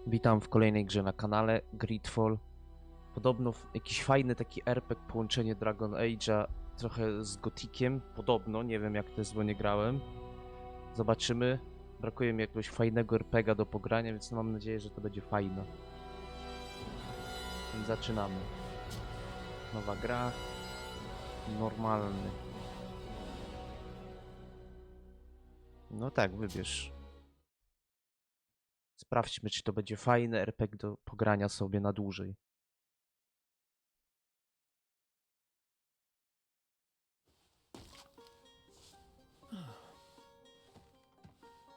Witam w kolejnej grze na kanale GreedFall. Podobno jakiś fajny taki RPG, połączenie Dragon Age'a trochę z Gothikiem. Podobno, nie wiem jak to jest, bo nie grałem. Zobaczymy. Brakuje mi jakiegoś fajnego RPGa do pogrania, więc mam nadzieję, że to będzie fajne. Więc zaczynamy. Nowa gra. Normalny. No tak, wybierz. Sprawdźmy, czy to będzie fajny RPG do pogrania sobie na dłużej.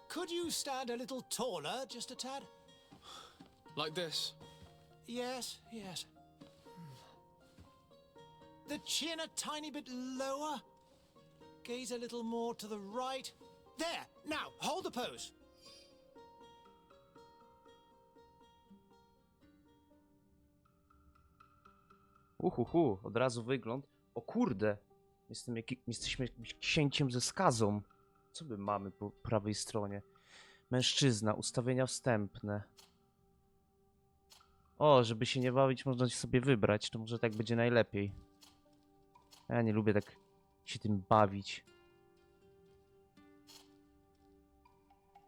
Could you stand a little taller, just a tad? Like this? Yes, yes. The chin a tiny bit lower. Gaze a little more to the right. There! Now, hold the pose. Od razu wygląd. O kurde! Jesteśmy jakimś księciem ze skazą. Co my mamy po prawej stronie? Mężczyzna, ustawienia wstępne. O, żeby się nie bawić, można sobie wybrać. To może tak będzie najlepiej. Ja nie lubię tak się tym bawić.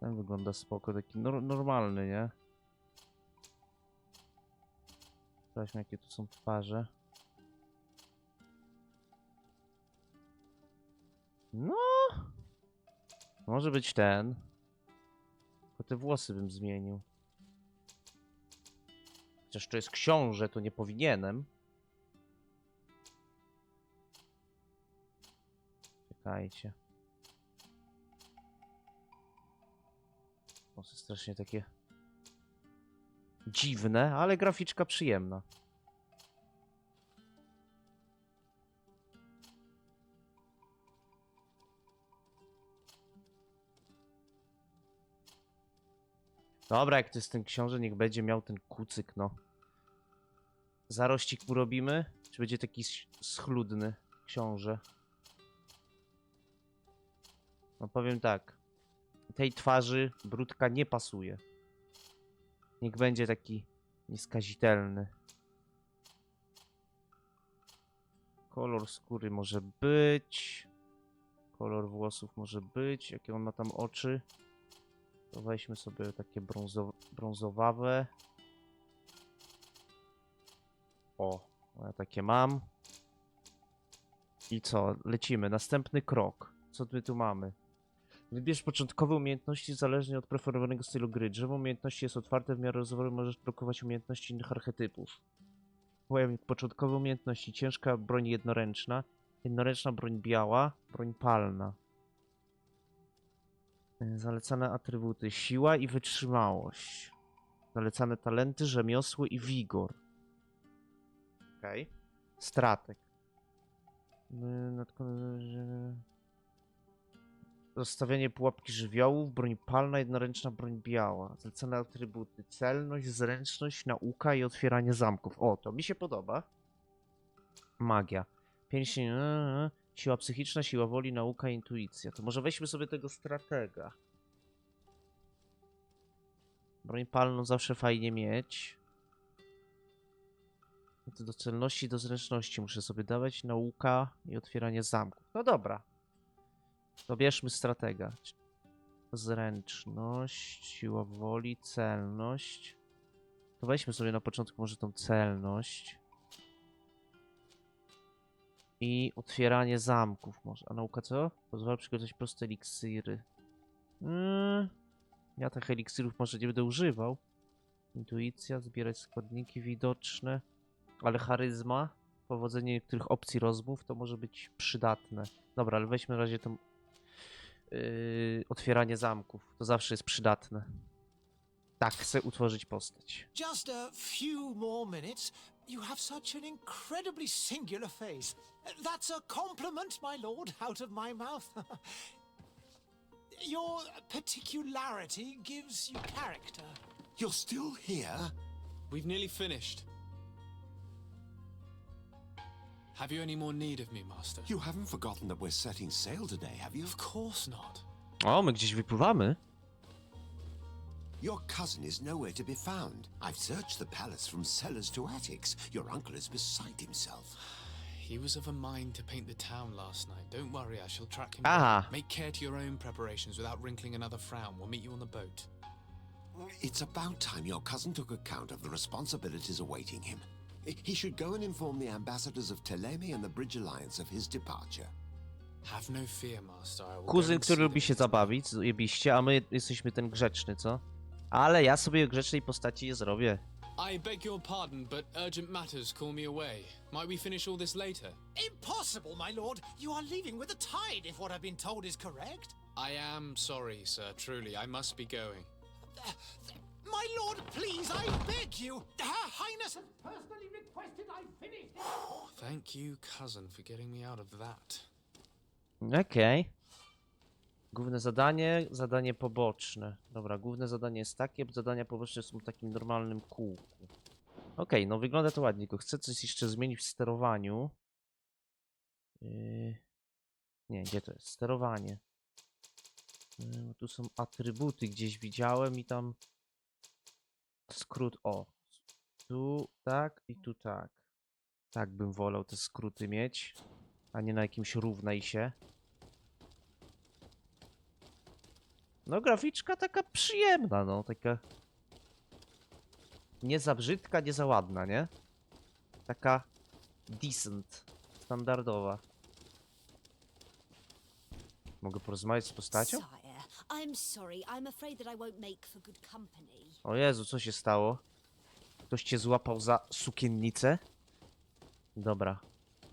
Ten wygląda spoko, taki normalny, nie? Sprawdźmy, jakie tu są twarze. No, może być ten. Tylko te włosy bym zmienił. Chociaż to jest książę, to nie powinienem. Czekajcie. Włosy strasznie takie dziwne, ale graficzka przyjemna. Dobra, jak to jest ten książę, niech będzie miał ten kucyk, no. Zarościk mu robimy? Czy będzie taki schludny książę? No powiem tak. Tej twarzy brudka nie pasuje. Niech będzie taki nieskazitelny. Kolor skóry może być. Kolor włosów może być. Jakie on ma tam oczy? To weźmy sobie takie brązowawe. O, ja takie mam. I co? Lecimy. Następny krok. Co my tu mamy? Wybierz początkowe umiejętności zależnie od preferowanego stylu gry. Drzewo umiejętności jest otwarte, w miarę rozwoju możesz blokować umiejętności innych archetypów. Powiem, początkowe umiejętności. Ciężka broń jednoręczna. Jednoręczna broń biała. Broń palna. Zalecane atrybuty. Siła i wytrzymałość. Zalecane talenty, rzemiosło i wigor. Okej. Okay. Strateg. Rozstawianie pułapki żywiołów, broń palna, jednoręczna broń biała. Zalecane atrybuty. Celność, zręczność, nauka i otwieranie zamków. O, to mi się podoba. Magia. Pięścień, siła psychiczna, siła woli, nauka, intuicja. To może weźmy sobie tego stratega. Broń palną zawsze fajnie mieć. Do celności, do zręczności muszę sobie dawać. Nauka i otwieranie zamków. No dobra. To bierzmy stratega. Zręczność, siła woli, celność. To weźmy sobie na początku może tą celność. I otwieranie zamków może. A nauka co? Pozwala przygotować proste eliksiry. Ja tych eliksirów może nie będę używał. Intuicja, zbierać składniki widoczne. Ale charyzma, powodzenie niektórych opcji rozmów to może być przydatne. Dobra, ale weźmy na razie tą otwieranie zamków. To zawsze jest przydatne. Tak, chcę utworzyć postać. Just a few more minutes. You have such an incredibly singular face. That's a compliment, my lord, out of my mouth. Your particularity gives you character. You're still here? We've nearly finished. Have you any more need of me, Master? You haven't forgotten that we're setting sail today, have you? Of course not. O, my gdzieś wypływamy. Your cousin is nowhere to be found. I've searched the palace from cellars to attics. Your uncle is beside himself. He was of a mind to paint the town last night. Don't worry, I shall track him Aha. down. Make care to your own preparations without wrinkling another frown. We'll meet you on the boat. It's about time your cousin took account of the responsibilities awaiting him. He should go and inform the ambassadors of Teleme and the Bridge Alliance of his departure. Have no fear, master. I will go Kuzyn, and który see lubi that się it's zabawić, jebiście, a my jesteśmy ten grzeczny, co? Ale ja sobie grzecznej postaci nie zrobię. I beg your pardon, but urgent matters call me away. Might we finish all this later? Impossible, my lord. You are leaving with the tide, if what I've been told is correct. I am sorry, sir. Truly, I must be going. My lord, please, I beg you. Her Highness has personally requested I finish this. Thank you, cousin, for getting me out of that. Okej. Główne zadanie, zadanie poboczne. Dobra, główne zadanie jest takie, zadania poboczne są w takim normalnym kółku. Okej, no wygląda to ładnie, tylko chcę coś jeszcze zmienić w sterowaniu. Nie, gdzie to jest? Sterowanie. Tu są atrybuty, gdzieś widziałem i tam... Skrót, o. Tu tak i tu tak. Tak bym wolał te skróty mieć, a nie na jakimś równaj się. No graficzka taka przyjemna, no taka... Nie za brzydka, nie za ładna, nie? Taka decent, standardowa. Mogę porozmawiać z postacią? Sire, I'm sorry. I'm afraid that I won't make for good company. O Jezu, co się stało? Ktoś cię złapał za sukiennicę? Dobra,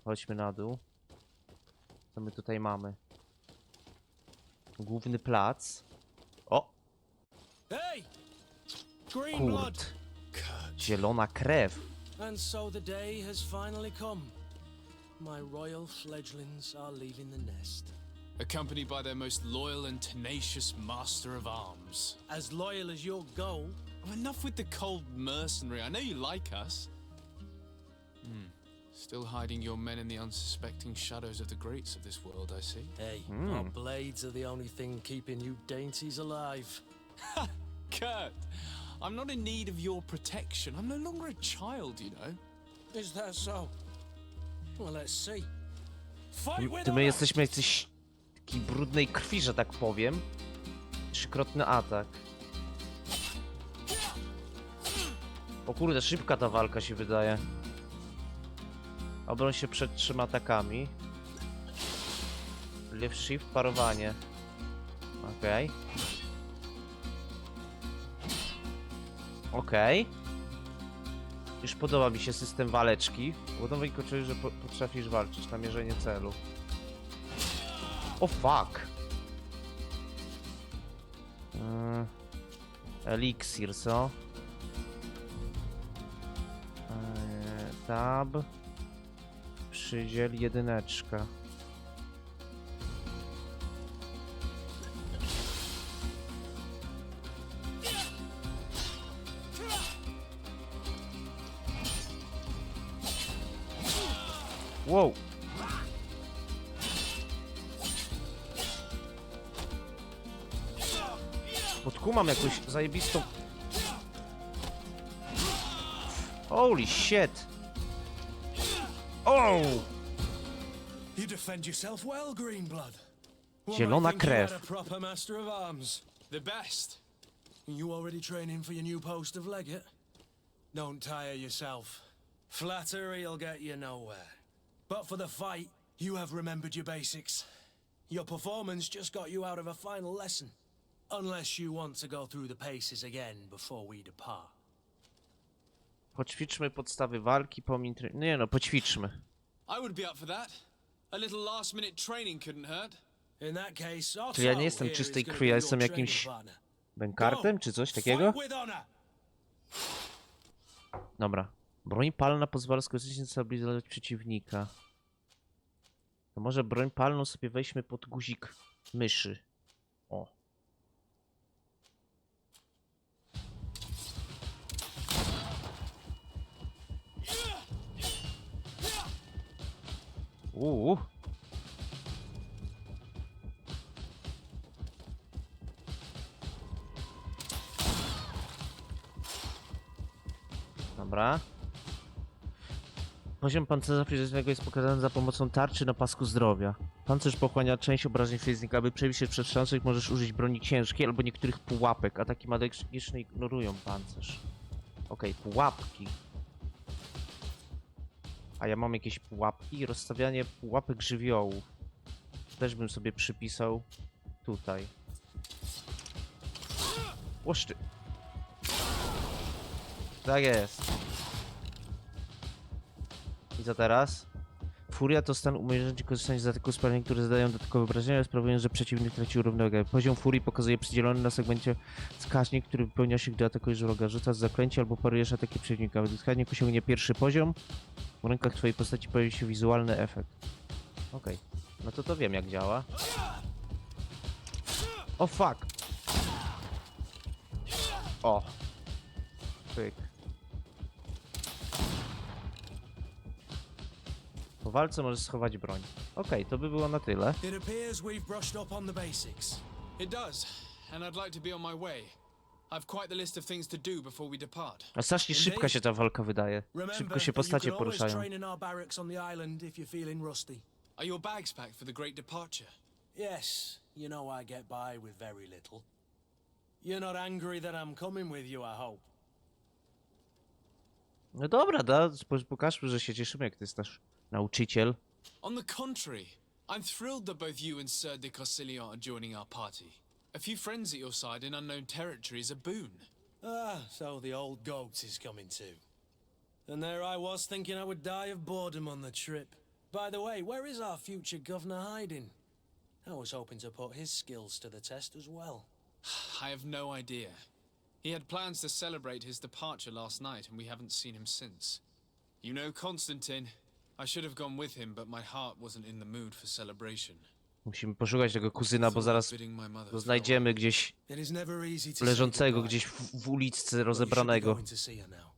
chodźmy na dół. Co my tutaj mamy? Główny plac. O! Hey! Green blood! Kurt. Zielona krew. And so the day has finally come. My royal fledglings are leaving the nest. Accompanied by their most loyal and tenacious master of arms. As loyal as your gold. Oh, enough with the cold mercenary. I know you like us. Still hiding your men in the unsuspecting shadows of the greats of this world, I see. Hey, our blades are the only thing keeping you dainties alive. Kurt, I'm not in need of your protection. I'm no longer a child, you know. Is that so? Well, let's see. Fight with Ty my honor! jesteśmy jacyś takiej brudnej krwi, że tak powiem. Trzykrotny atak. O kurde, szybka ta walka się wydaje. Obroń się przed 3 atakami. Left shift, parowanie. Okej. Okej. Już podoba mi się system waleczki. Ładowej koczuje, że potrafisz walczyć na mierzenie celu. O fuck! Eliksir, co? Tab. Przydziel jedyneczka. Wow. Podkumam jakąś zajebistą... Holy shit! Oh! You defend yourself well, Greenblood. Zielona think you krew. had a proper master of arms. The best. You already training for your new post of legate? Don't tire yourself. Flattery'll get you nowhere. But for the fight, you have remembered your basics. Your performance just got you out of a final lesson. Unless you want to go through the paces again before we depart. Poćwiczmy podstawy walki, Nie no, poćwiczmy. I would be up for that. A little last-minute training couldn't hurt. In that case, Otto Czyli ja nie jestem here czystej is gonna krwi, be ja your jestem training jakimś partner. bękartem, czy coś takiego? Fight with honor. Dobra. Broń palna pozwala skutecznie stabilizować przeciwnika. To może broń palną sobie weźmy pod guzik myszy. O. Uuu. Dobra. Poziom pancerza fizycznego jest pokazany za pomocą tarczy na pasku zdrowia. Pancerz pochłania część obrażeń fizyki. Aby przebić się przez wstrząsek, możesz użyć broni ciężkiej albo niektórych pułapek. Ataki magiczne ignorują pancerz. Okej, pułapki. A ja mam jakieś pułapki? Rozstawianie pułapek żywiołów. Też bym sobie przypisał tutaj. Łoszczy. Tak jest. I co teraz? Furia to stan umożliwiający korzystanie z ataków spalnych, które zadają dodatkowe obrażenia, sprawują, że przeciwnik traci równowagę. Poziom furii pokazuje przydzielony na segmencie wskaźnik, który wypełnia się, gdy atakujesz wroga. Rzucasz zaklęcie albo parujesz ataki przeciwnika. Gdy wskaźnik osiągnie pierwszy poziom, w rękach twojej postaci pojawi się wizualny efekt. Okej. No to wiem jak działa. O fuck! O! Pyk. Po walce możesz schować broń. Okej, to by było na tyle. It appears we've brushed up on the basics. It does, and I'd like to be on my way. I've quite the list of things to do before we depart. A strasznie szybko się ta walka wydaje. Szybko się postacie you can always poruszają. train in our barracks on the island if you're feeling rusty. Are your bags packed for the great departure? Yes, you know I get by with very little. You're not angry that I'm coming with you, I hope. No dobra, pokażmy, że się cieszymy, jak ty jest nasz nauczyciel. On the contrary, I'm thrilled that both you and Sir de Corsilion are joining our party. A few friends at your side in unknown territory is a boon. Ah, so the old goat is coming too. And there I was thinking I would die of boredom on the trip. By the way, where is our future governor hiding? I was hoping to put his skills to the test as well. I have no idea. He had plans to celebrate his departure last night, and we haven't seen him since. You know Constantine. I should have gone with him, but my heart wasn't in the mood for celebration. Musimy poszukać tego kuzyna, bo zaraz go znajdziemy gdzieś It is never easy to say leżącego goodbye. gdzieś w uliczce Well, you should be rozebranego. going to see her now.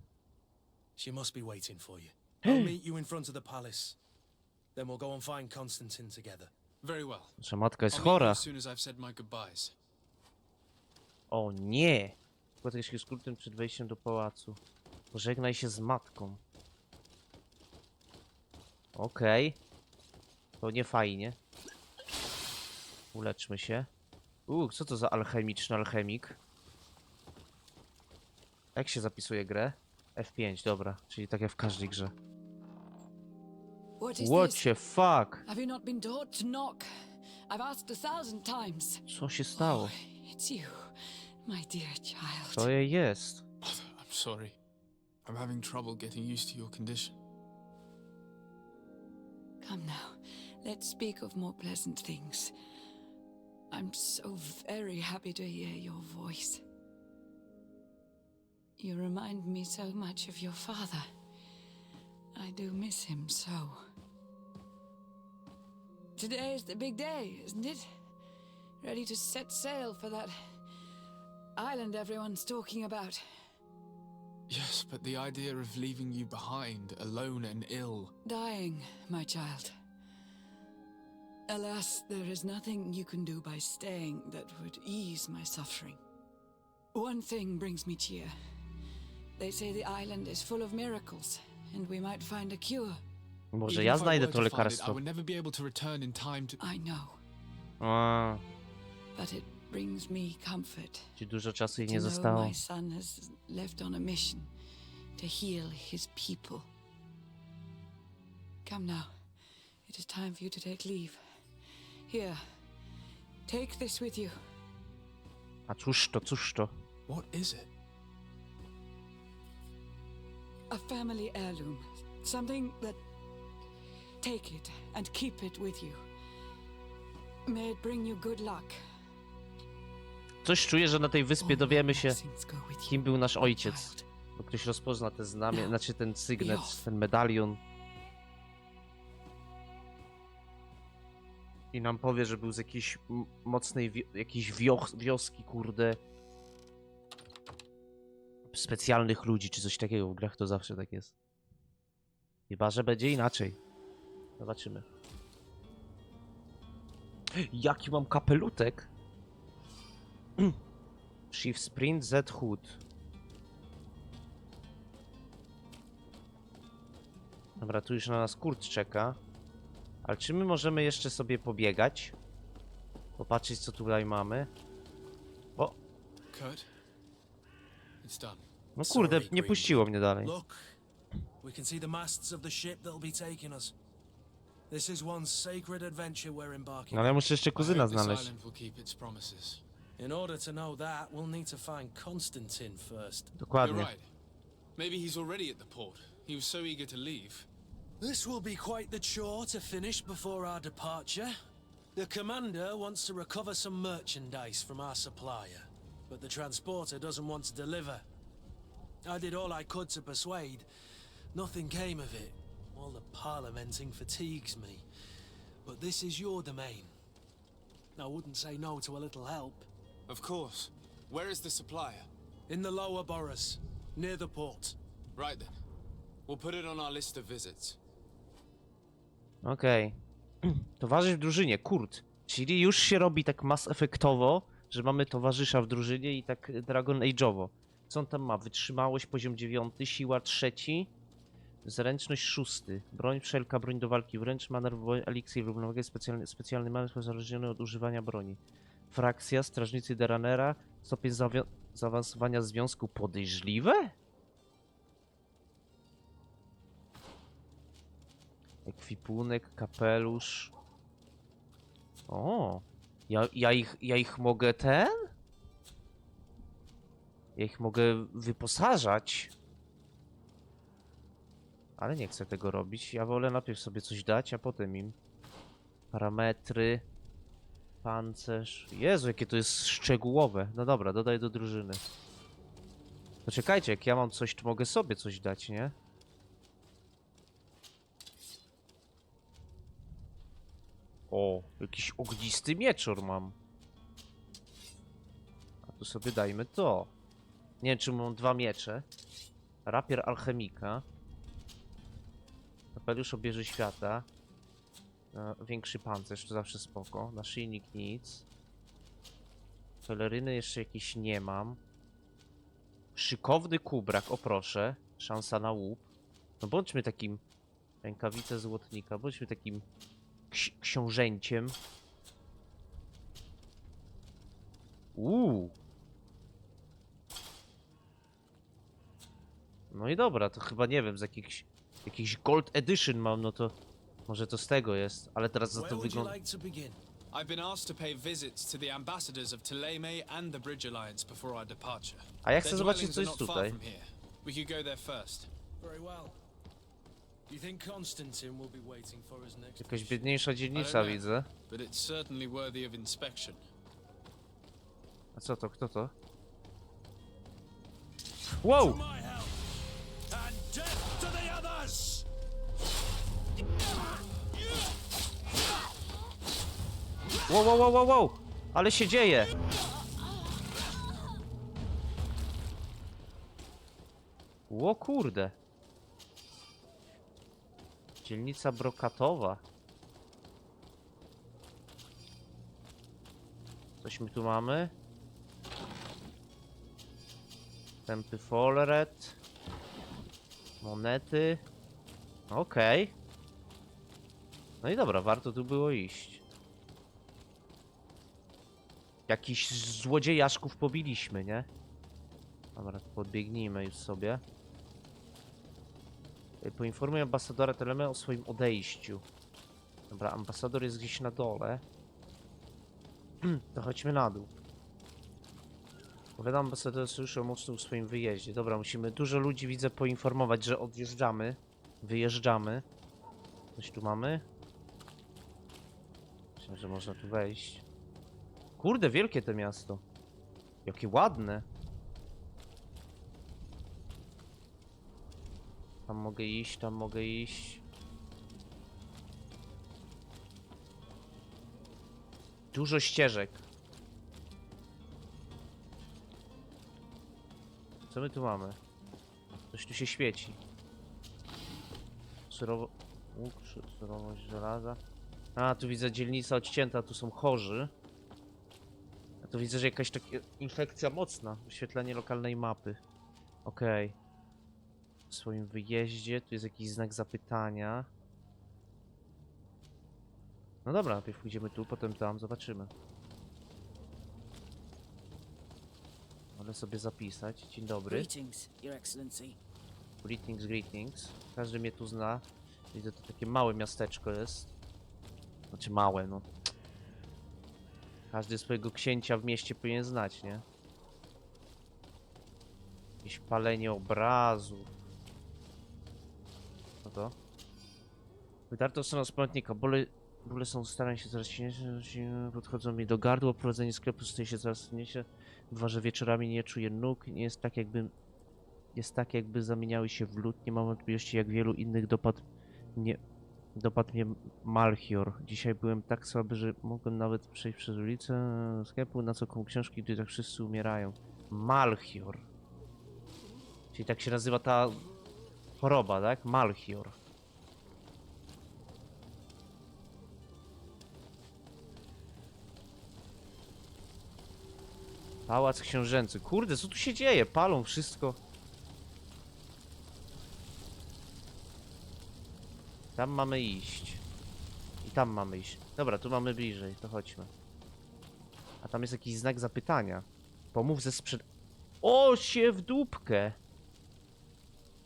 She must be waiting for you. I'll meet you in front of the palace. Then we'll go and find Constantine together. Very well. Nasza matka jest I'll meet you chora. as soon as I've said my goodbyes. O nie! Spotkaj się z kultem przed wejściem do pałacu. Pożegnaj się z matką. Okej. To nie fajnie. Uleczmy się. Co to za alchemiczny alchemik? Jak się zapisuje grę? F5, dobra. Czyli tak jak w każdej grze. What the fuck? Have you not been taught to knock? I've asked 1,000 times. Co się stało? It's you, my dear child. Co jest? I'm sorry. I'm having trouble getting used to your condition. Come now, let's speak of more pleasant things. I'm so very happy to hear your voice. You remind me so much of your father. I do miss him so. Today is the big day, isn't it? Ready to set sail for that island everyone's talking about. Yes, but the idea of leaving you behind, alone and ill. Dying, my child. Alas, there is nothing you can do by staying that would ease my suffering. One thing brings me cheer. They say the island is full of miracles, and we might find a cure. Może Even ja if I znajdę were to to find it, I lekarstwo. would never be able to return in time to... I know, A, but it brings me comfort ci dużo czasu jej to nie know zostało. my son has left on a mission to heal his people. Come now, it is time for you to take leave. Here, take this with you. A cóż to, cóż to? What is it? A family heirloom. Something that... Take it and keep it with you. May it bring you good luck. Coś czuję, że na tej wyspie All dowiemy my się, blessings go with you, kim był nasz my ojciec. child. Bo ktoś rozpozna te znamie, No. znaczy ten sygnet, Off. ten medalion. I nam powie, że był z jakiejś mocnej, jakiejś wioski, kurde. Specjalnych ludzi, czy coś takiego. W grach to zawsze tak jest. Chyba że będzie inaczej. Zobaczymy. Jaki mam kapelutek? Shift Sprint Z Hood. Dobra, tu już na nas Kurt czeka. Ale czy my możemy jeszcze sobie pobiegać? Popatrzeć, co tutaj mamy. O, Kurt, it's done. no kurde, Sorry, nie puściło Greenwood. mnie dalej. Look, we can see the masts of the ship that'll be taking us. This is one sacred adventure we're embarking No ale ja muszę jeszcze I kuzyna hope this znaleźć. island will keep its promises. In order to know that, we'll need to find Constantine first. You're Dokładnie. right. Maybe he's already at the port. He was so eager to leave. This will be quite the chore to finish before our departure. The commander wants to recover some merchandise from our supplier, but the transporter doesn't want to deliver. I did all I could to persuade. Nothing came of it. All the parliamenting fatigues me. But this is your domain. I wouldn't say no to a little help. Of course. Where is the supplier? In the lower boroughs, near the port. Right then. We'll put it on our list of visits. Okej. Towarzysz w drużynie, Kurt. Czyli już się robi tak mass efektowo, że mamy towarzysza w drużynie i tak Dragon Age'owo. Co on tam ma? Wytrzymałość poziom 9, siła 3, zręczność 6, broń wszelka, broń do walki wręcz, manewr, eliksir, równowagę, specjalny manewr uzależniony od używania broni. Frakcja, strażnicy Deranera, stopień zaawansowania związku podejrzliwe? Ekwipunek, kapelusz. O, ja ich mogę ten? Ja ich mogę wyposażać. Ale nie chcę tego robić. Ja wolę najpierw sobie coś dać, a potem im. Parametry. Pancerz. Jezu, jakie to jest szczegółowe. No dobra, dodaję do drużyny. Poczekajcie, jak ja mam coś, to mogę sobie coś dać, nie? O, jakiś ognisty mieczor mam. A tu sobie dajmy to. Nie wiem, czy mam 2 miecze. Rapier alchemika. Kapelusz obieży świata. Większy pancerz, to zawsze spoko. Naszyjnik nic. Peleryny jeszcze jakieś nie mam. Szykowny kubrak, o proszę. Szansa na łup. No bądźmy takim... Rękawice złotnika, bądźmy takim... książęciem. No i dobra, to chyba nie wiem, z jakiś Gold Edition mam, no to może to z tego jest, ale teraz za Where to would you wygląda... like to begin? I've been asked to pay visits to the ambassadors of Thélème and the Bridge Alliance before our departure. A ja chcę Their zobaczyć, dwellings co are jest not far tutaj. from here. We could go there first. Very well. Do you think Constantine will be waiting for us next? Jakaś biedniejsza I don't dzielnica know, widzę. but it's certainly worthy of inspection. A co to, kto to? Wow! To my help, and death to the others! Wow, wow, wow, wow, wow! Ale się dzieje! Ło kurde! Dzielnica brokatowa. Coś my tu mamy? Tępy foleret. Monety. Okej. No i dobra, warto tu było iść. Jakichś złodziejaszków pobiliśmy, nie? Dobra, podbiegnijmy już sobie. Poinformuję ambasadora Thélème o swoim odejściu. Dobra, ambasador jest gdzieś na dole. To chodźmy na dół. Powiadam ambasador słyszy o mocnym swoim wyjeździe. Dobra, musimy dużo ludzi, widzę, poinformować, że odjeżdżamy. Wyjeżdżamy. Coś tu mamy? Myślę, że można tu wejść. Kurde, wielkie to miasto. Jakie ładne. Tam mogę iść, tam mogę iść. Dużo ścieżek. Co my tu mamy? Coś tu się świeci. Surowo... Łuk, surowość żelaza. A, tu widzę dzielnica odcięta, tu są chorzy. A tu widzę, że jakaś taka infekcja mocna. Wyświetlenie lokalnej mapy. Okej. w swoim wyjeździe. Tu jest jakiś znak zapytania. No dobra, najpierw pójdziemy tu, potem tam, zobaczymy. Mogę sobie zapisać. Dzień dobry. Greetings, Your Excellency. Greetings, greetings. Każdy mnie tu zna. Widzę, to takie małe miasteczko jest. Znaczy małe, no. Każdy swojego księcia w mieście powinien znać, nie? Jakieś palenie obrazów. Co to? Wydarto stronę z pamiętnika. Bóle są starań się coraz silniejsze, podchodzą mi do gardła. Prowadzenie sklepu staje się coraz trudniejsze. Dwa, że wieczorami nie czuję nóg. Nie jest tak jakby... Jest tak jakby zamieniały się w lód. Nie mam wątpliwości, jak wielu innych dopadł mnie Malchior. Dzisiaj byłem tak słaby, że mogłem nawet przejść przez ulicę sklepu, na co koło książki, gdy tak wszyscy umierają. Malchior. Czyli tak się nazywa ta choroba, tak? Malchior. Pałac książęcy. Kurde, co tu się dzieje? Palą wszystko. Tam mamy iść. I tam mamy iść. Dobra, tu mamy bliżej, to chodźmy. A tam jest jakiś znak zapytania. Pomów ze sprzed... O, się w dupkę!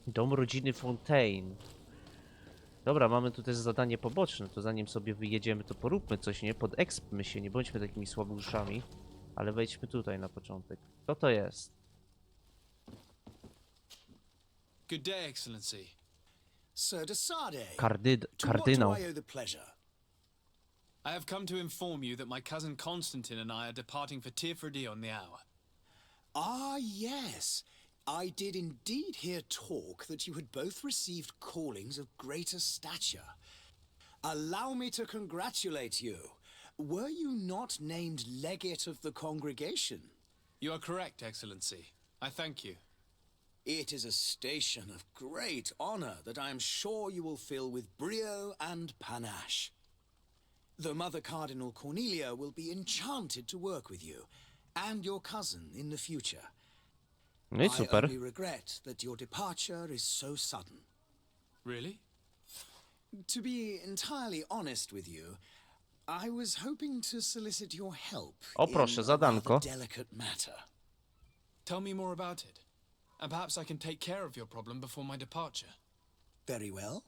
Dom rodziny Fontaine. Dobra, mamy tu też zadanie poboczne, to zanim sobie wyjedziemy, to poróbmy coś, nie? Podekspmy się, nie bądźmy takimi słabuszami. Ale wejdźmy tutaj na początek. Co to jest? Good day, Excellency. Sir Desade, to Kardynał. what do I owe the pleasure? I have come to inform you that my cousin Constantine and I are departing for Tirfredi on the hour. Ah, yes. I did indeed hear talk that you had both received callings of greater stature. Allow me to congratulate you. Were you not named legate of the congregation? You are correct, Excellency. I thank you. It is a station of great honor that I am sure you will fill with brio and panache. The Mother Cardinal Cornelia will be enchanted to work with you, and your cousin in the future. No i I super. only regret that your departure is so sudden. Really? To be entirely honest with you, I was hoping to solicit your help O proszę, in a zadanko. rather delicate matter. Tell me more about it. And perhaps I can take care of your problem before my departure. Very well.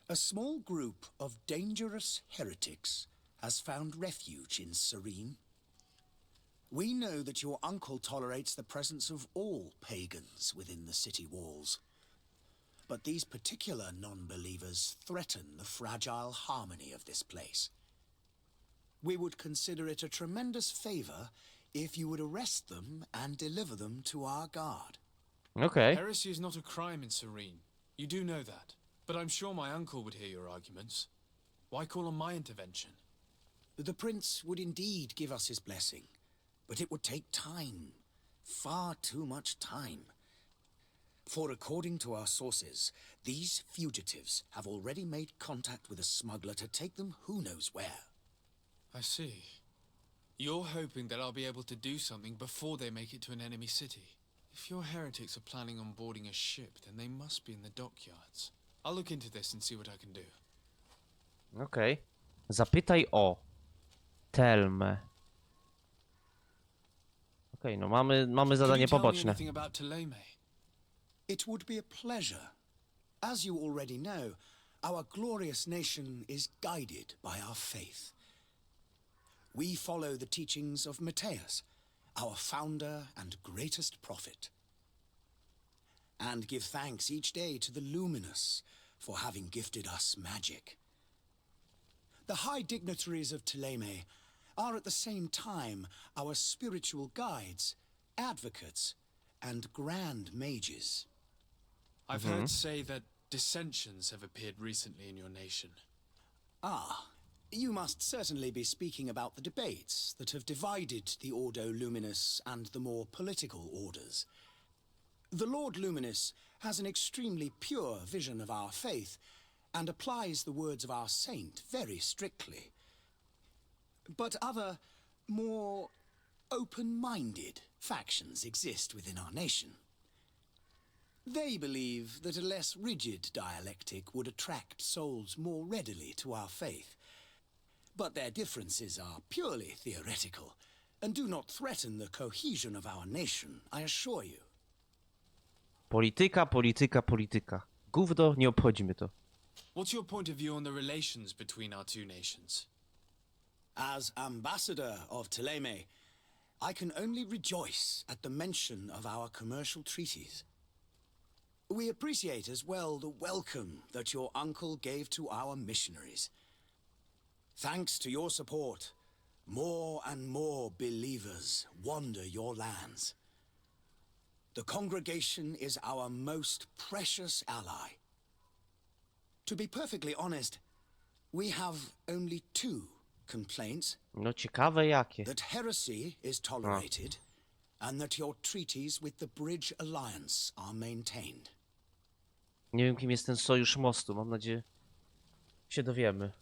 A small group of dangerous heretics has found refuge in Serene. We know that your uncle tolerates the presence of all pagans within the city walls. But these particular non-believers threaten the fragile harmony of this place. We would consider it a tremendous favor if you would arrest them and deliver them to our guard. Okej. Heresy is not a crime in Serene. You do know that. But I'm sure my uncle would hear your arguments. Why call on my intervention? The prince would indeed give us his blessing, but it would take time. Far too much time. For according to our sources, these fugitives have already made contact with a smuggler to take them who knows where. I see. You're hoping that I'll be able to do something before they make it to an enemy city. If your heretics are planning on boarding a ship, then they must be in the dockyards. I'll look into this and see what I can do. Okej. Zapytaj o Telmę. Okej, no mamy Can zadanie you tell me poboczne. anything about Ptolemy? It would be a pleasure. As you already know, our glorious nation is guided by our faith. We follow the teachings of Matthias, our founder and greatest prophet, and give thanks each day to the Luminous for having gifted us magic. The high dignitaries of Ptolemy are at the same time our spiritual guides, advocates, and grand mages. I've heard say that dissensions have appeared recently in your nation. Ah, you must certainly be speaking about the debates that have divided the Ordo Luminous and the more political orders. The Lord Luminous has an extremely pure vision of our faith and applies the words of our saint very strictly. But other, more open-minded factions exist within our nation. They believe that a less rigid dialectic would attract souls more readily to our faith. But their differences are purely theoretical and do not threaten the cohesion of our nation, I assure you. Polityka, polityka, polityka. Gówno, nie obchodzi mnie to. What's your point of view on the relations between our two nations? As ambassador of Thélème, I can only rejoice at the mention of our commercial treaties. We appreciate as well the welcome that your uncle gave to our missionaries. Thanks to your support, more and more believers wander your lands. The congregation is our most precious ally. To be perfectly honest, we have only two complaints. No ciekawe jakie. That heresy is tolerated, and that your treaties with the Bridge Alliance are maintained. Nie wiem, kim jest ten sojusz mostu. Mam nadzieję, się dowiemy.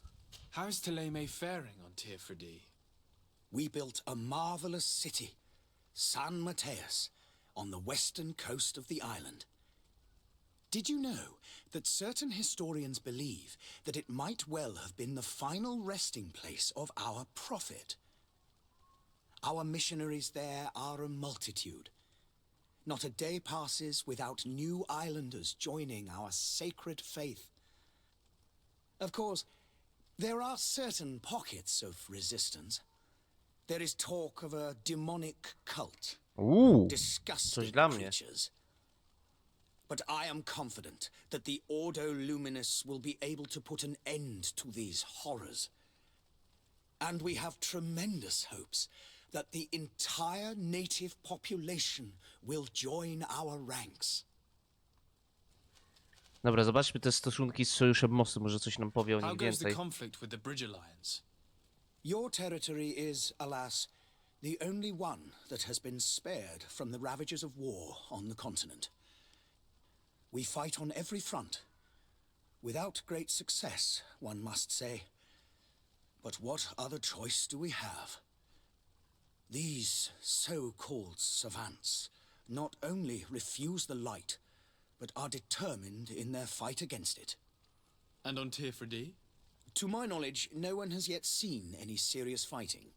How is Thélème faring on Tirfredi? We built a marvelous city, San Mateus, on the western coast of the island. Did you know that certain historians believe that it might well have been the final resting place of our prophet? Our missionaries there are a multitude. Not a day passes without new islanders joining our sacred faith. Of course, there are certain pockets of resistance. There is talk of a demonic cult. Disgusting dla mnie. creatures. But I am confident that the Ordo Luminous will be able to put an end to these horrors. And we have tremendous hopes that the entire native population will join our ranks. Dobra, zobaczmy te stosunki z sojuszem mostu. Może coś nam powie o How nich goes the więcej. conflict with the Bridge Alliance? Your territory is, alas, the only one that has been spared from the ravages of war on the continent. We fight on every front, without great success, one must say. But what other choice do we have? These so-called savants not only refuse the light, but are determined in their fight against it. And on Tirfredi? To my knowledge, no one has yet seen any serious fighting.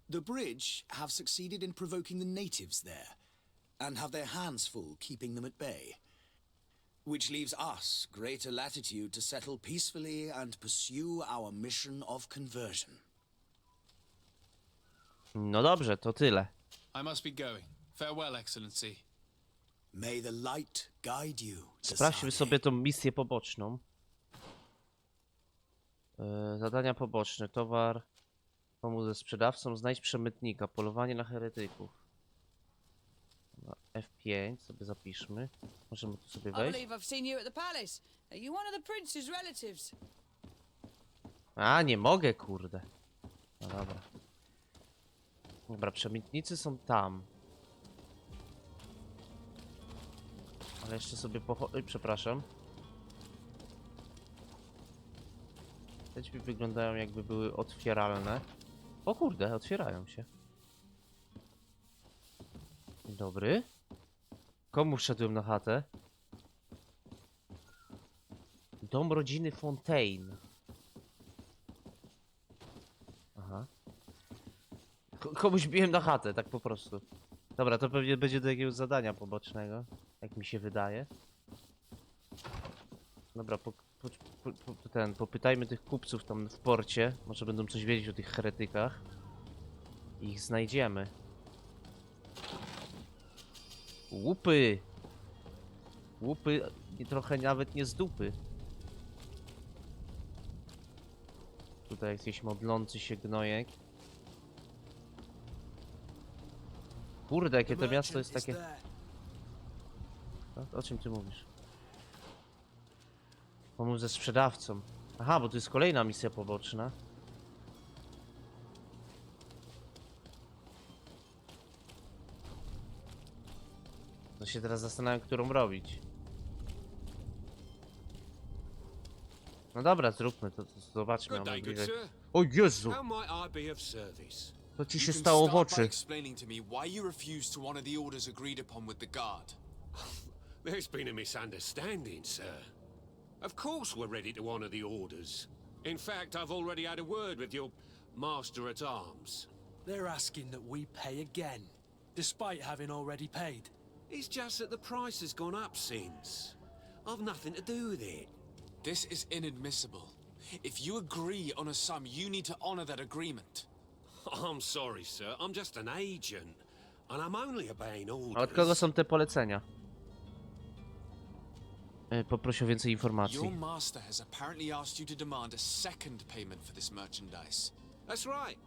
The Bridge have succeeded in provoking the natives there, and have their hands full keeping them at bay. Which leaves us greater latitude to settle peacefully and pursue our mission of conversion. No dobrze, to tyle. I must be going. Farewell, Excellency. May the light guide you. Sprawdźmy sobie tą misję poboczną. Zadania poboczne. Towar. Pomóc ze sprzedawcą. Znajdź przemytnika. Polowanie na heretyków. F5 sobie zapiszmy. Możemy tu sobie I wejść. believe I've seen you at the palace. Are you one of the prince's relatives? A, nie mogę, kurde. No dobra. Dobra, przemytnicy są tam. Ale jeszcze sobie Oj, przepraszam. Te drzwi wyglądają, jakby były otwieralne. O kurde, otwierają się. Dzień dobry. Komu wszedłem na chatę? Dom rodziny Fontaine. Aha. Komuś biłem na chatę, tak po prostu. Dobra, to pewnie będzie do jakiegoś zadania pobocznego. Jak mi się wydaje. Dobra, popytajmy tych kupców tam w porcie. Może będą coś wiedzieć o tych heretykach. I ich znajdziemy. Łupy! Łupy i trochę nawet nie z dupy. Tutaj jakiś modlący się gnojek. Kurde, jakie to miasto jest takie... O czym ty mówisz? Pomóc ze sprzedawcą. Aha, bo to jest kolejna misja poboczna. To się teraz zastanawiam, którą robić. No dobra, zróbmy to, zobaczmy. Good day, good sir. O Jezu! How might I be of service? Co ci You się can stało w start by oczy? explaining to me why you refused to honor the orders agreed upon with the guard. There's been a misunderstanding, sir. Of course we're ready to honor the orders. In fact, I've already had a word with your master-at-arms. They're asking that we pay again, despite having already paid. It's just that the price has gone up since. I've nothing to do with it. This is inadmissible. If you agree on a sum, you need to honor that agreement. I'm sorry, sir. I'm just an agent. And I'm only obeying A od orders. kogo są te polecenia? Poproszę o więcej Your informacji. master has apparently asked you to demand a second payment for this merchandise. That's right.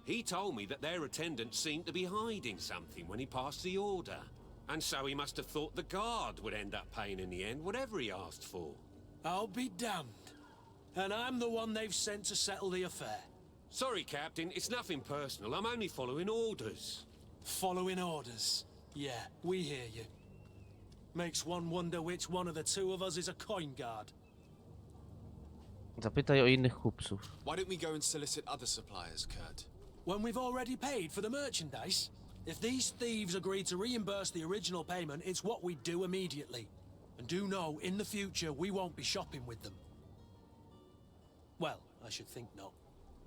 He told me that their attendants seemed to be hiding something when he passed the order. And so he must have thought the guard would end up paying in the end, whatever he asked for. I'll be damned. And I'm the one they've sent to settle the affair. Sorry, Captain, it's nothing personal. I'm only following orders. Following orders. Yeah, we hear you. Makes one wonder which one of the two of us is a coin guard. Zapytaj o innych kupców. Why don't we go and solicit other suppliers, Kurt? When we've already paid for the merchandise? If these thieves agree to reimburse the original payment, it's what we do immediately. And do know, in the future, we won't be shopping with them. Well, I should think not.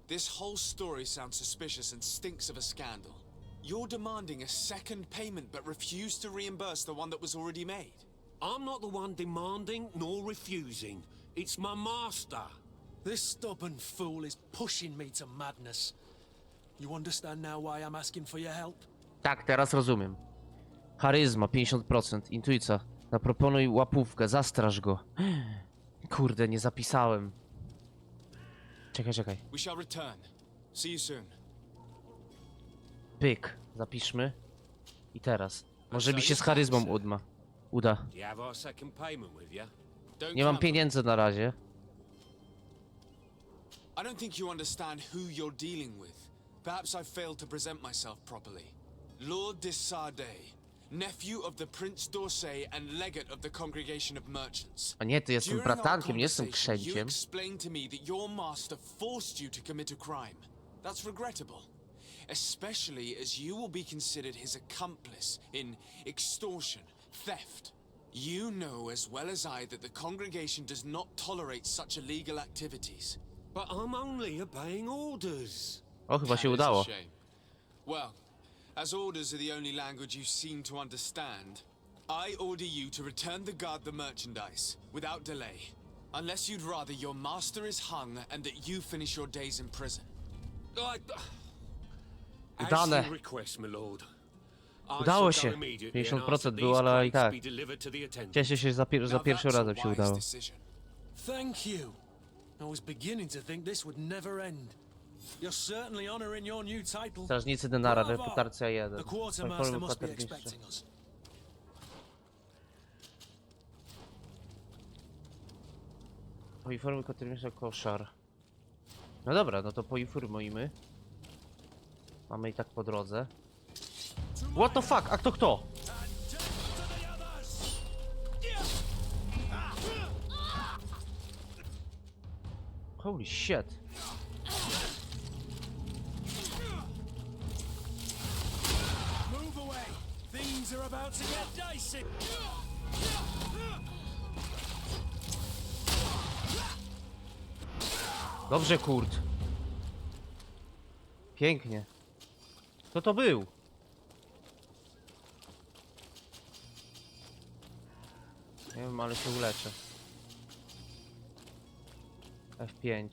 This whole story sounds suspicious and stinks of a scandal. You're demanding a second payment but refuse to reimburse the one that was already made. I'm not the one demanding nor refusing. It's my master. This stubborn fool is pushing me to madness. You understand now why I'm asking for your help? Tak, teraz rozumiem. Charyzma 50%, intuicja. Zaproponuj łapówkę, zastraż go. Kurde, nie zapisałem. Czekaj. We shall return. See you soon. Pyk, zapiszmy. I teraz. Może mi się z charyzmą uda. Do you have our second payment with you? Don't Nie mam gamble. pieniędzy na razie. I don't think you understand who you're dealing with. Perhaps I failed to present myself properly. Lord de Sardet, nephew of the Prince d'Orsay and legate of the Congregation of Merchants. A nie, ty jestem During our bratankiem, nie jestem conversation, you księciem. explained to me that your master forced you to commit a crime. That's regrettable. Especially as you will be considered his accomplice in extortion, theft. You know as well as I that the congregation does not tolerate such illegal activities. But I'm only obeying orders. O, chyba się That is a udało. shame. Well, as orders are the only language you seem to understand, I order you to return the guard the merchandise without delay. Unless you'd rather your master is hung and that you finish your days in prison. As Udane. you request, my lord. I Udało shall się. go immediately and ask 50% that było, these ale i plates tak. be delivered to the attendant. Cieszę się, że za Now pierwszym that's a razem się wise udało. decision. Thank you. I was beginning to think this would never end. You're certainly honoring your new title. Strażnicy denara, Bravo. reputacja 1. The quartermaster must be expecting us. Poinformuj kwatermistrza koszar. No dobra, no to poinformujmy. Mamy i tak po drodze. What the fuck? A to kto? Holy shit. Move away. Things are about to get dicey. Dobrze, Kurt. Pięknie. Kto to był? Nie wiem, ale się uleczę. F5.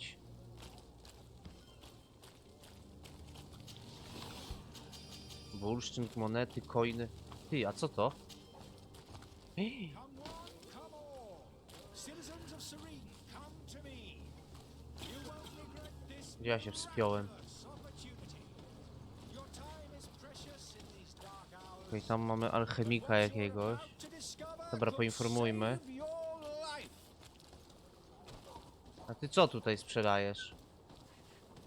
Bursztyn, monety, coiny. Ty, a co to? Gdzie ja się wspiąłem? Okej, tam mamy alchemika jakiegoś. Dobra, poinformujmy. A ty co tutaj sprzedajesz?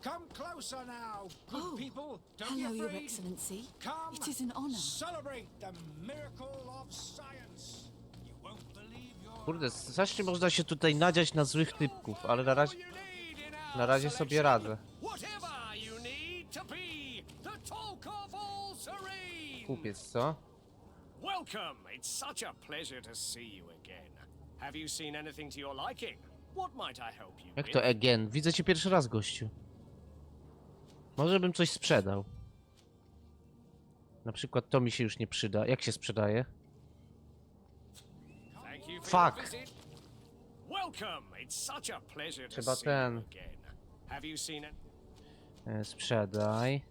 Come closer now, good Oh, people. Don't hello, be Your afraid. Excellency. Come, It is an honor. celebrate the miracle of science. You won't believe your Kurde, strasznie można się tutaj nadziać na złych typków, ale na razie sobie radzę. Whatever you need to be the talk of all serene. Kupiec, co? Welcome! It's such a pleasure to see you again. Have you seen anything to your liking? What might I help you Jak with? to again? Widzę cię pierwszy raz, gościu. Może bym coś sprzedał. Na przykład to mi się już nie przyda. Jak się sprzedaje? Thank you for your Fuck. visit. Welcome! It's such a pleasure to Trzeba see ten. you again. Have you seen it? Sprzedaj.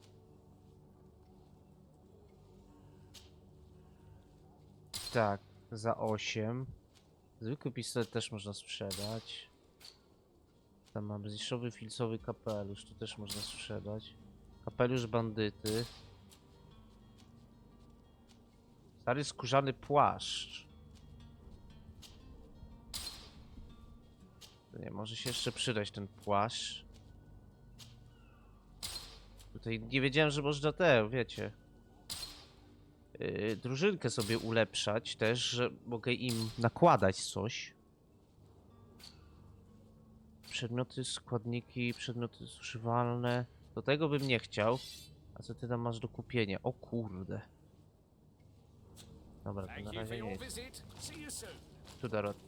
Tak, za 8. Zwykły pistolet też można sprzedać. Tam mamy zniszczowy filcowy kapelusz, tu też można sprzedać. Kapelusz bandyty. Stary skórzany płaszcz. Nie, może się jeszcze przydać ten płaszcz. Tutaj nie wiedziałem, że można wiecie, drużynkę sobie ulepszać też, że mogę im nakładać coś. Przedmioty, składniki, przedmioty zużywalne. Do tego bym nie chciał. A co ty tam masz do kupienia? O kurde. Dobra, to na razie nie.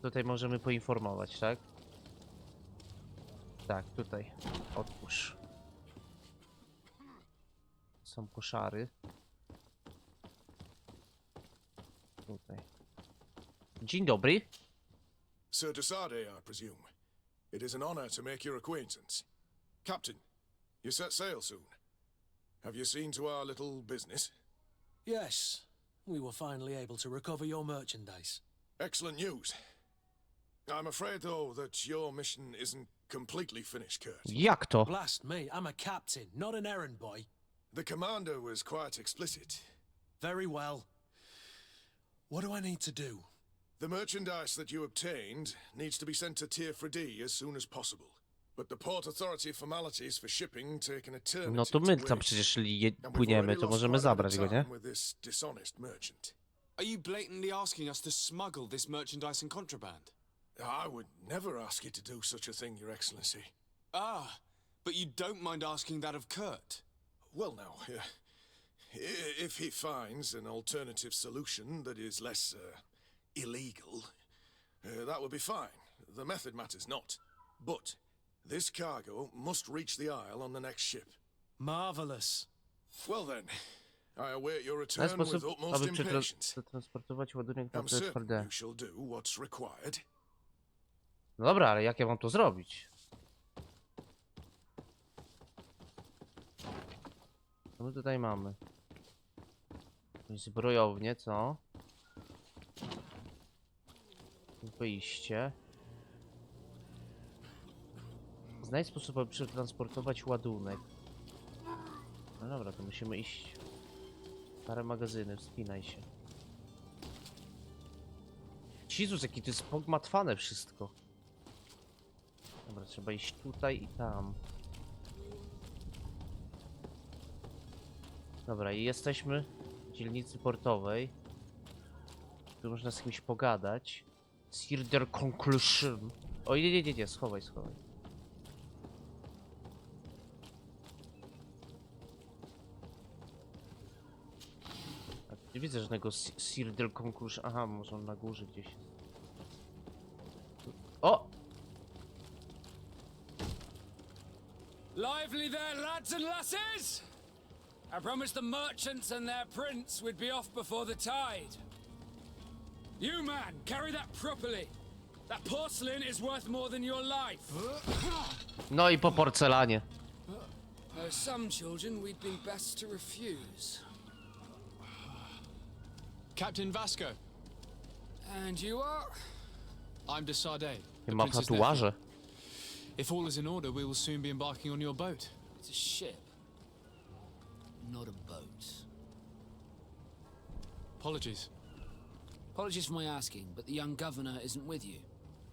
Tutaj możemy poinformować, tak? Tak, tutaj. Otwórz. Są koszary. Tutaj. Dzień dobry. Sir Desade, I presume. It is an honor to make your acquaintance. Captain, you set sail soon. Have you seen to our little business? Yes, we were finally able to recover your merchandise. Excellent news. I'm afraid, though, that your mission isn't completely finished, Kurt. Jak to? Blast me, I'm a captain, not an errand boy. The commander was quite explicit. Very well. What do I need to do? The merchandise that you obtained needs to be sent to Tier 3D as soon as possible. But the port authority formalities for shipping take an eternity No to my to tam wait. przecież And we've płyniemy, already to lost możemy quite a bit zabrać of go, nie? time with this dishonest merchant. Are you blatantly asking us to smuggle this merchandise and contraband? I would never ask you to do such a thing, Your Excellency. Ah, but you don't mind asking that of Kurt? Well, now, if he finds an alternative solution that is less illegal, that would be fine. The method matters not. But this cargo must reach the Isle on the next ship. Marvelous. Well then, I await your W return ten with sposób, utmost aby impatience. przetransportować ładunek na I'm tle certain twarde. you shall do what's required. No dobra, ale jak ja mam to zrobić? Co my tutaj mamy? Jakąś zbrojownię, co? Wyjście. Znajdź sposób, aby przetransportować ładunek. No dobra, to musimy iść. Stare magazyny, wspinaj się. Jezus, jaki to jest pogmatwane wszystko. Dobra, trzeba iść tutaj i tam. Dobra, i jesteśmy w dzielnicy portowej. Tu można z kimś pogadać. Sir der Conclusion. O, nie, schowaj. Nie widzę żadnego Sir der Conclusion. Aha, może on na górze gdzieś. O! Lively there, lads and lasses! I promised the merchants and their prince we'd be off before the tide. You, man, carry that properly. That porcelain is worth more than your life. No i po porcelanie. Some children we'd been best to refuse. Captain Vasco. And you are? I'm Desade. Nie ma tatuaże. If all is in order, we will soon be embarking on your boat. It's a ship, not a boat. Apologies. Apologies for my asking, but the young governor isn't with you.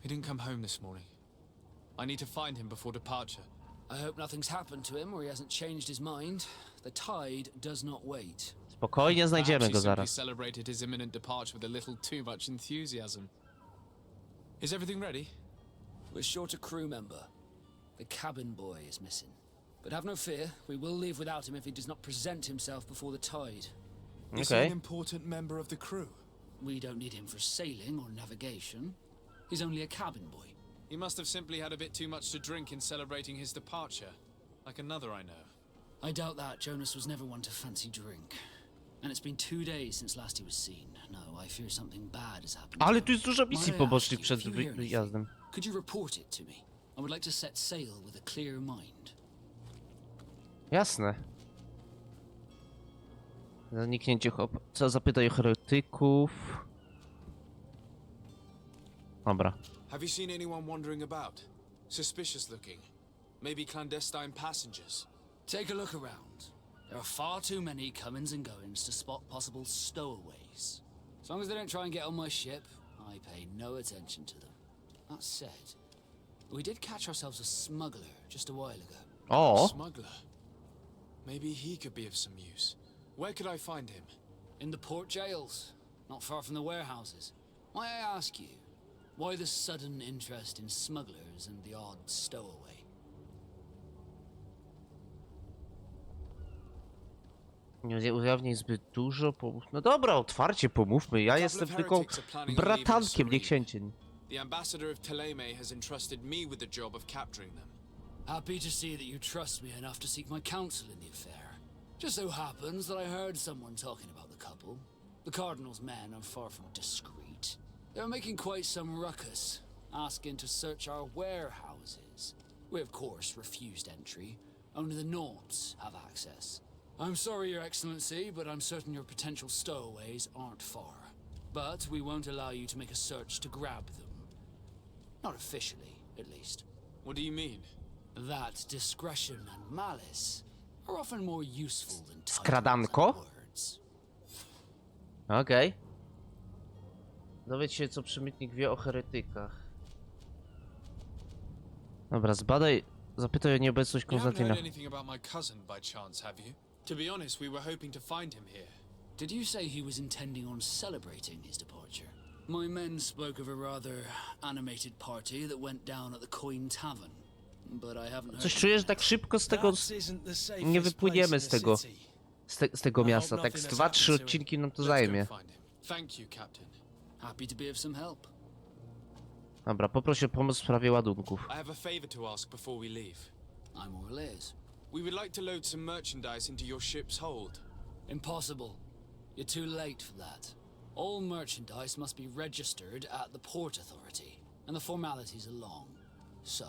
He didn't come home this morning. I need to find him before departure. I hope nothing's happened to him or he hasn't changed his mind. The tide does not wait. Spokojnie znajdziemy Perhaps go he simply zaraz. celebrated his imminent departure with a little too much enthusiasm. Is everything ready? We're short a crew member. The cabin boy is missing. But have no fear, we will leave without him if he does not present himself before the tide. Is he an important member of the crew? we don't need him for sailing or navigation. He's only a cabin boy. He must have simply had a bit too much to drink in celebrating his departure, like another I know. I doubt that. Jonas was never one to fancy drink. And it's been 2 days since last he was seen. No, I fear something bad has happened. Ale tu jest dużo misji Might I ask pobocznych you, przed if you hear wyjazdem. anything, could you report it to me? I would like to set sail with a clear mind. Jasne. Zaniknięcie hop. Co zapytaj o heretyków. Dobra. Have you seen anyone wandering about? Suspicious looking. Maybe clandestine passengers. Take a look around. There are far too many comings and goings to spot possible stowaways. As long as they don't try and get on my ship, I pay no attention to them. That said, we did catch ourselves a smuggler just a while ago. O! Smuggler. Maybe he could be of some use. Where could I find him? In the port jails, not far from the warehouses. May I ask you, why the sudden interest in smugglers and the odd stowaway? Nie ujawniaj zbyt dużo. No dobra, otwarcie pomówmy. Ja jestem tylko bratankiem, nie księciem. The ambassador of Teleme has entrusted me with the job of capturing them. Happy to see that you trust me enough to seek my counsel in the affair. Just so happens that I heard someone talking about the couple. The Cardinal's men are far from discreet. They're making quite some ruckus, asking to search our warehouses. We of course refused entry. Only the Nords have access. I'm sorry, Your Excellency, but I'm certain your potential stowaways aren't far. But we won't allow you to make a search to grab them. Not officially, at least. What do you mean? That discretion and malice are often more useful than Skradanko? words. Okej. Dowiedz się, co przemytnik wie o heretykach. Dobra, zbadaj, zapytaj o nieobecność You haven't Konstantyna. heard anything about my cousin by chance, have you? To be honest, we were hoping to find him here. Did you say he was intending on celebrating his departure? My men spoke of a rather animated party that went down at the Coin Tavern, but I haven't heard. Coś czuję, że tak szybko z tego nie wypłyniemy z tego, z tego miasta. Tak z 2-3 odcinki nam to zajmie. Thank you, Captain. Happy to be of some help. Dobra, poproszę o pomoc w sprawie ładunków. I have a favor to ask before we leave. I'm all ears. We would like to load some merchandise into your ship's hold. Impossible. You're too late for that. All merchandise must be registered at the Port Authority, and the formalities are long. So,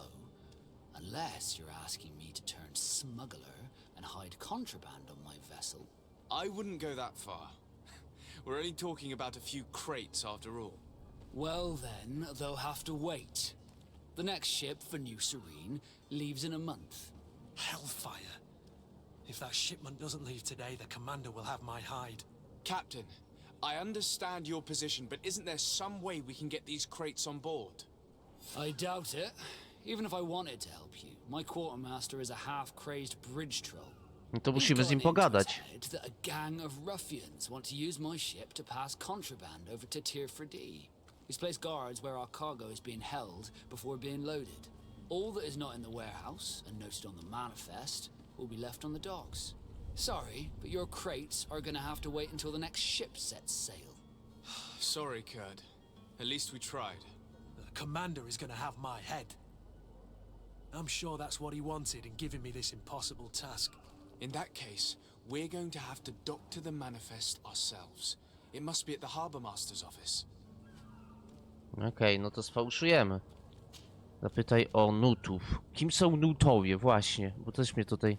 unless you're asking me to turn smuggler and hide contraband on my vessel... I wouldn't go that far. We're only talking about a few crates after all. Well then, they'll have to wait. The next ship for New Serene leaves in a month. Hellfire. If that shipment doesn't leave today, the commander will have my hide. Captain, I understand your position, but isn't there some way we can get these crates on board? I doubt it. Even if I wanted to help you, my quartermaster is a half-crazed bridge troll. No to musimy z nim pogadać. That a gang of ruffians want to use my ship to pass contraband over to Tirfredi. He's placed guards where our cargo is being held before being loaded. All that is not in the warehouse and noted on the manifest will be left on the docks. Sorry, but your crates are gonna have to wait until the next ship sets sail. Sorry, Kurd. At least we tried. The commander is gonna have my head. I'm sure that's what he wanted in giving me this impossible task. In that case, we're going to have to doctor the manifest ourselves. It must be at the Harbour Master's office. Okej, no to sfałszujemy. Zapytaj o nutów. Kim są nutowie? Właśnie, bo też mnie tutaj...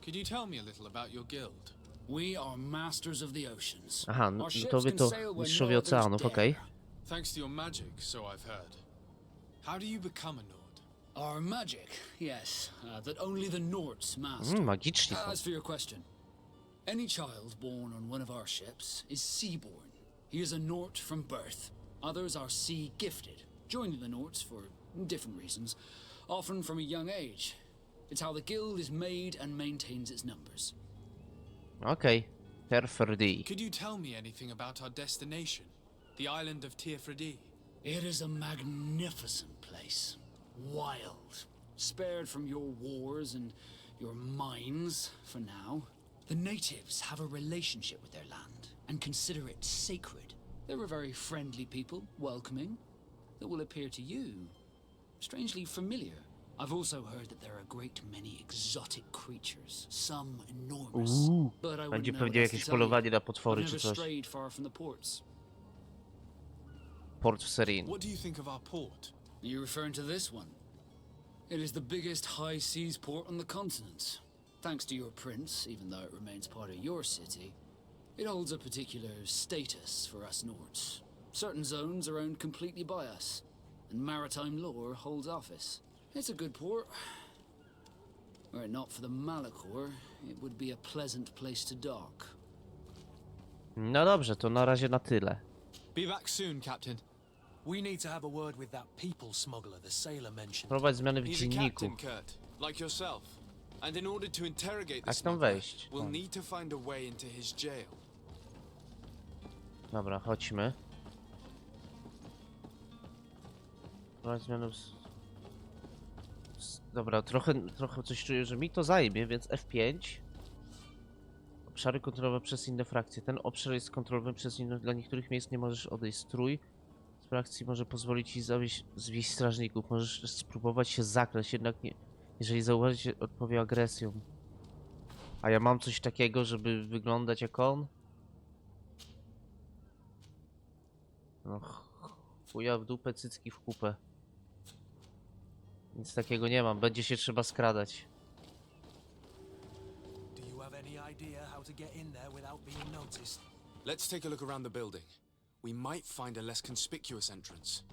Could you tell me a little about your guild? We are masters of the oceans. Aha, nutowie to mistrzowie oceanów, okej. Thanks to your magic, so I've heard. How do you become a Nord? Our magic, yes, that only the Nords master. Magiczni są. As for your question, any child born on one of our ships is sea-born. He is a Nord from birth. Others are sea-gifted, joining the Nords for different reasons, often from a young age. It's how the guild is made and maintains its numbers. Okej, Tirfredi. Could you tell me anything about our destination? The island of Tirfredi? It is a magnificent place. Wild. Spared from your wars and your mines, for now. The natives have a relationship with their land and consider it sacred. They're a very friendly people, welcoming, that will appear to you strangely familiar. I've also heard that there are a great many exotic creatures, some enormous. But I wouldn't Będzie know what pewnie else to jakieś tell you. polowanie na I've potwory czy never coś. strayed far from the ports. Port w Serin. What do you think of our port? Are you referring to this one? It is the biggest high seas port on the continent. Thanks to your prince, even though it remains part of your city, it holds a particular status for us Nords. Certain zones are owned completely by us, and maritime law holds office. It's a good port. Were it not for the Malachor, it would be a pleasant place to dock. No dobrze, to na razie na tyle. Be back soon, Captain. We need to have a word with that people smuggler the sailor mentioned. Prowadź zmiany w He's a dzienniku. captain, Kurt, like yourself. And in order to interrogate Jak this tam smuggler, wejść? we'll need to find a way into his jail. Dobra, chodźmy. Prowadź zmiany Dobra, trochę coś czuję, że mi to zajmie, więc F5. Obszary kontrolowane przez inne frakcje. Ten obszar jest kontrolowany przez inne. Dla niektórych miejsc nie możesz odejść. Strój z frakcji może pozwolić ci zwieść strażników. Możesz spróbować się zakraść, jednak nie. Jeżeli zauważysz, odpowie agresją. A ja mam coś takiego, żeby wyglądać jak on? No chuja w dupę, cycki w kupę. Nic takiego nie mam, będzie się trzeba skradać. Do you have any idea how to get in there without being noticed? Let's take a look around the building. We might find a less conspicuous entrance.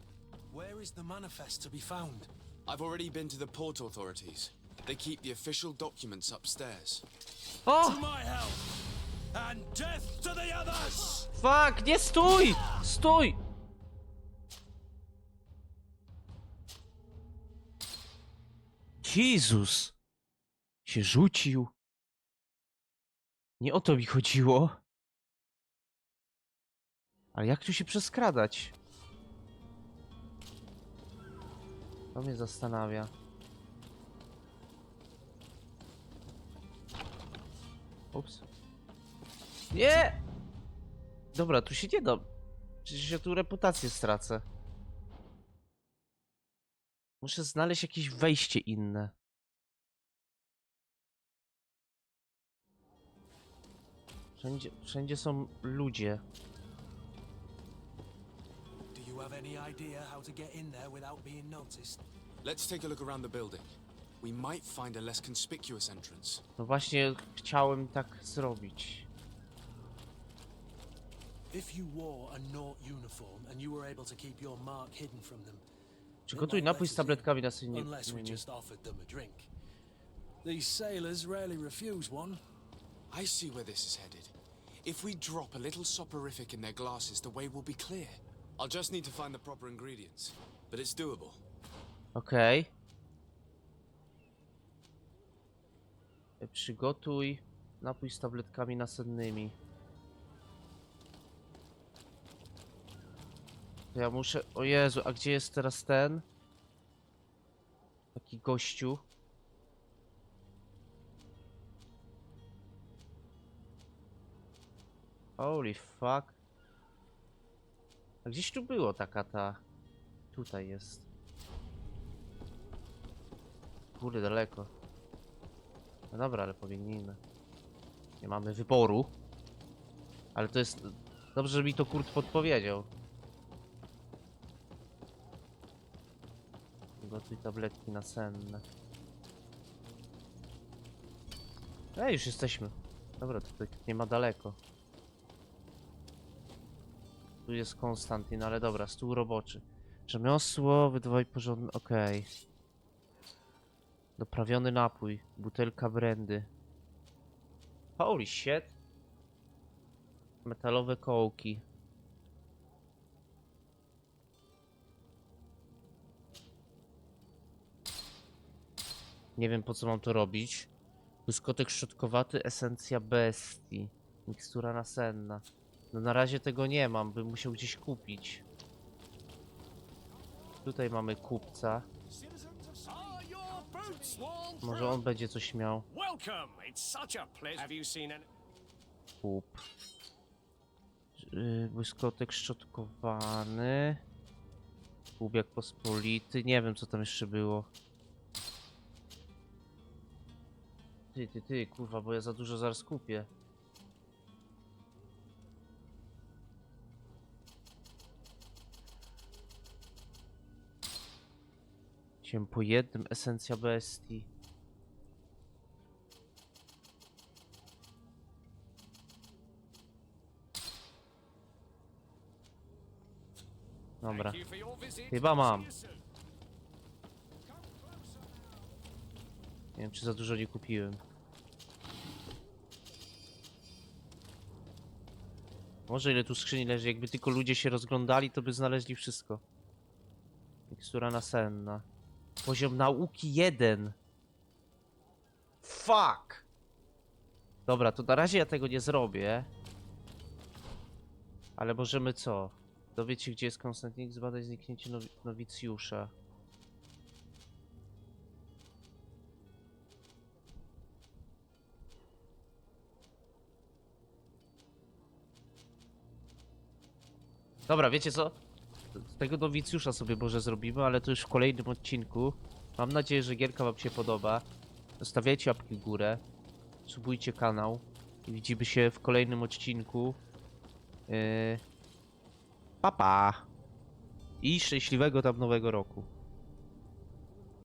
Where is the manifest to be found? I've already been to the port authorities. They keep the official documents upstairs. O! To my help! And death to the others! Fuck, nie stój! Stój! Jezus! Się rzucił. Nie o to mi chodziło. Ale jak tu się przeskradać? To mnie zastanawia. Ups. Nie! Dobra, tu się nie da. Przecież ja tu reputację stracę. Muszę znaleźć jakieś wejście inne. Wszędzie są ludzie. Do you have any idea how to get in there without being noticed? Let's take a look around the building. We might find a less conspicuous entrance. No właśnie chciałem tak zrobić. If you wore a Nort uniform and you were able to keep your mark hidden from them, Przygotuj napój z tabletkami na synie. unless we just offered them a drink. These sailors rarely refuse one. I see where this is headed. If we drop a little soporific in their glasses, the way will be clear. I'll just need to find the proper ingredients, but it's doable. Okej. Przygotuj napój z tabletkami nasennymi. To ja muszę... O Jezu, a gdzie jest teraz ten? Taki gościu. Holy fuck. A gdzieś tu było taka ta... Tutaj jest. Kurde, daleko. No dobra, ale pobiegnijmy. Nie mamy wyboru. Ale to jest... Dobrze, że mi to Kurt podpowiedział. Gotuj tabletki nasenne. Już jesteśmy. Dobra, tutaj nie ma daleko. Tu jest Konstantyn, ale dobra, stół roboczy. Rzemiosło, wydawaj porządny... Okej. Doprawiony napój. Butelka brandy. Holy shit. Metalowe kołki. Nie wiem po co mam to robić. Błyskotek szczotkowaty, esencja bestii. Mikstura nasenna. No na razie tego nie mam, bym musiał gdzieś kupić. Tutaj mamy kupca. Może on będzie coś miał. Welcome. It's such a pleasure. Have you seen an... Kup. Błyskotek szczotkowany. Kubiak pospolity. Nie wiem, co tam jeszcze było. Ty, kurwa, bo ja za dużo zaraz kupię. Chciałem po jednym, esencja bestii. Dobra. Chyba mam. Nie wiem, czy za dużo nie kupiłem. Może ile tu skrzyni leży, jakby tylko ludzie się rozglądali, to by znaleźli wszystko. Mikstura nasenna. Poziom nauki 1. Fuck! Dobra, to na razie ja tego nie zrobię. Ale możemy co? Dowiedz się, gdzie jest Konstantin, zbadać zniknięcie nowicjusza. Dobra, wiecie co? Tego nowicjusza sobie może zrobimy, ale to już w kolejnym odcinku. Mam nadzieję, że gierka wam się podoba. Zostawiajcie łapki w górę. Subujcie kanał. I widzimy się w kolejnym odcinku. Pa, pa. I szczęśliwego tam nowego roku.